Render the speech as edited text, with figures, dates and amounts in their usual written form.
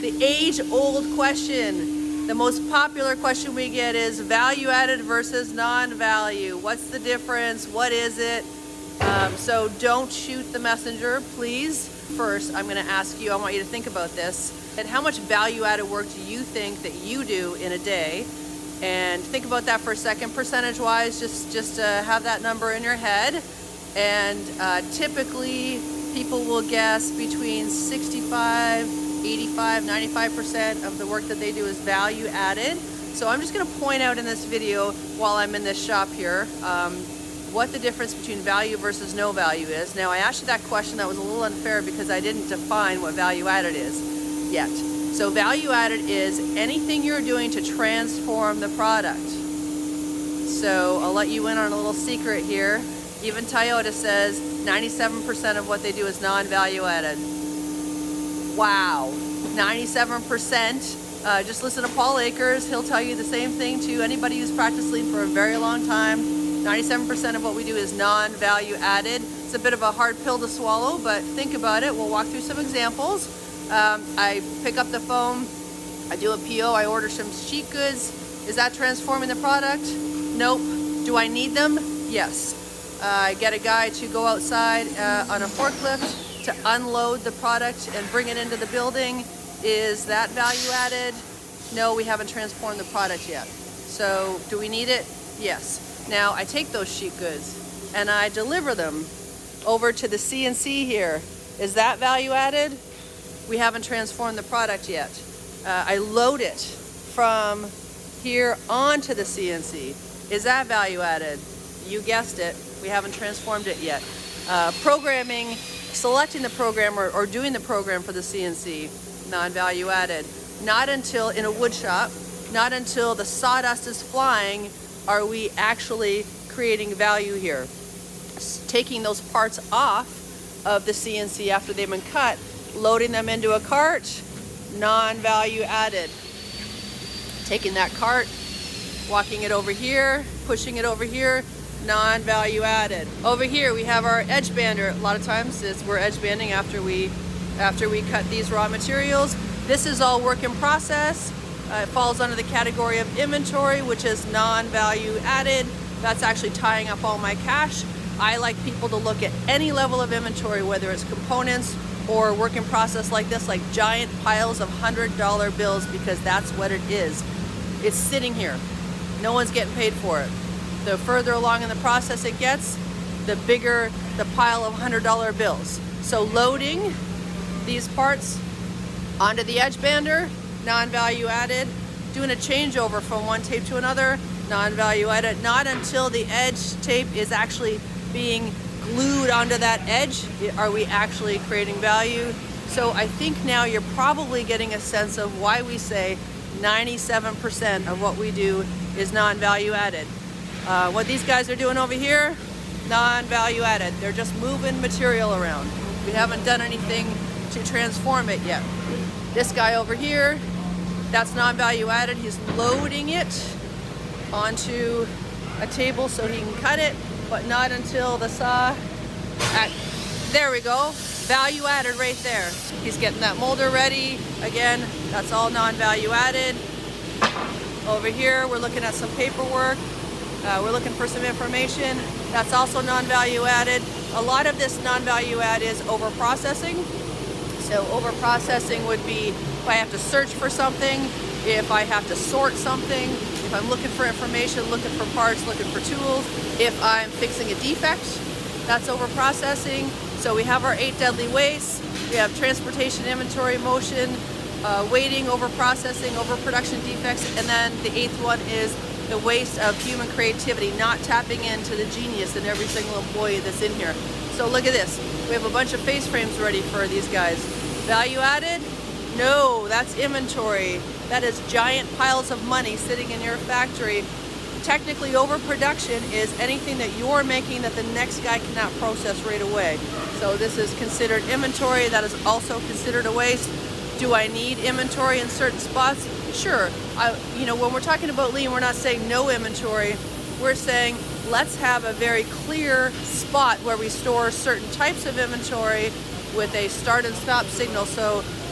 The age-old question, the most popular question we get is value added versus non-value. What's the difference? What is it? So don't shoot the messenger, please. First, I'm going to ask you, I want you to think about this, and how much value added work do you think that you do in a day? And think about that for a second, percentage wise, just have that number in your head. And typically people will guess between 65, 85, 95% of the work that they do is value added. So I'm just going to point out in this video while I'm in this shop here what the difference between value versus no value is. Now, I asked you that question. That was a little unfair because I didn't define what value added is yet. So value added is anything you're doing to transform the product. So I'll let you in on a little secret here. Even Toyota says 97% of what they do is non-value added. Wow, 97%. Just listen to Paul Akers. He'll tell you the same thing to anybody who's practiced lean for a very long time. 97% of what we do is non-value added. It's a bit of a hard pill to swallow, but think about it. We'll walk through some examples. I pick up the phone, I do a PO, I order some sheet goods. Is that transforming the product? Nope. Do I need them? Yes. I get a guy to go outside on a forklift to unload the product and bring it into the building. Is that value added? No, we haven't transformed the product yet. So do we need it? Yes. Now I take those sheet goods and I deliver them over to the CNC here. Is that value added? We haven't transformed the product yet. I load it from here onto the CNC. Is that value added? You guessed it. We haven't transformed it yet. Programming, selecting the program or doing the program for the CNC, non-value added. Not until, in a wood shop, not until the sawdust is flying are we actually creating value here. Taking those parts off of the CNC after they've been cut, loading them into a cart, non-value added. Taking that cart, walking it over here, pushing it over here, non-value added. Over here we have our edge bander. A lot of times we're edge banding after we cut these raw materials. This is all work in process. It falls under the category of inventory, which is non-value added. That's actually tying up all my cash. I like people to look at any level of inventory, whether it's components or work in process like this, like giant piles of $100 bills, because that's what it is. It's sitting here. No one's getting paid for it. The further along in the process it gets, the bigger the pile of $100 bills. So loading these parts onto the edge bander, non-value added. Doing a changeover from one tape to another, non-value added. Not until the edge tape is actually being glued onto that edge are we actually creating value. So I think now you're probably getting a sense of why we say 97% of what we do is non-value added. What these guys are doing over here, non-value added. They're just moving material around. We haven't done anything to transform it yet. This guy over here, that's non-value added. He's loading it onto a table so he can cut it, but not until the saw. There we go. Value added right there. He's getting that molder ready. Again, that's all non-value added. Over here, we're looking at some paperwork. We're looking for some information. That's also non-value added. A lot of this non-value add is over processing. So over processing would be if I have to search for something, if I have to sort something, if I'm looking for information, looking for parts, looking for tools, if I'm fixing a defect, that's over processing. So we have our 8 deadly wastes. We have transportation, inventory, motion, waiting, over processing, over production defects, and then the 8th one is the waste of human creativity, not tapping into the genius in every single employee that's in here. So look at this. We have a bunch of face frames ready for these guys. Value added? No, that's inventory. That is giant piles of money sitting in your factory. Technically, overproduction is anything that you're making that the next guy cannot process right away. So this is considered inventory. That is also considered a waste. Do I need inventory in certain spots? Sure. When we're talking about lean, we're not saying no inventory. We're saying let's have a very clear spot where we store certain types of inventory with a start and stop signal. So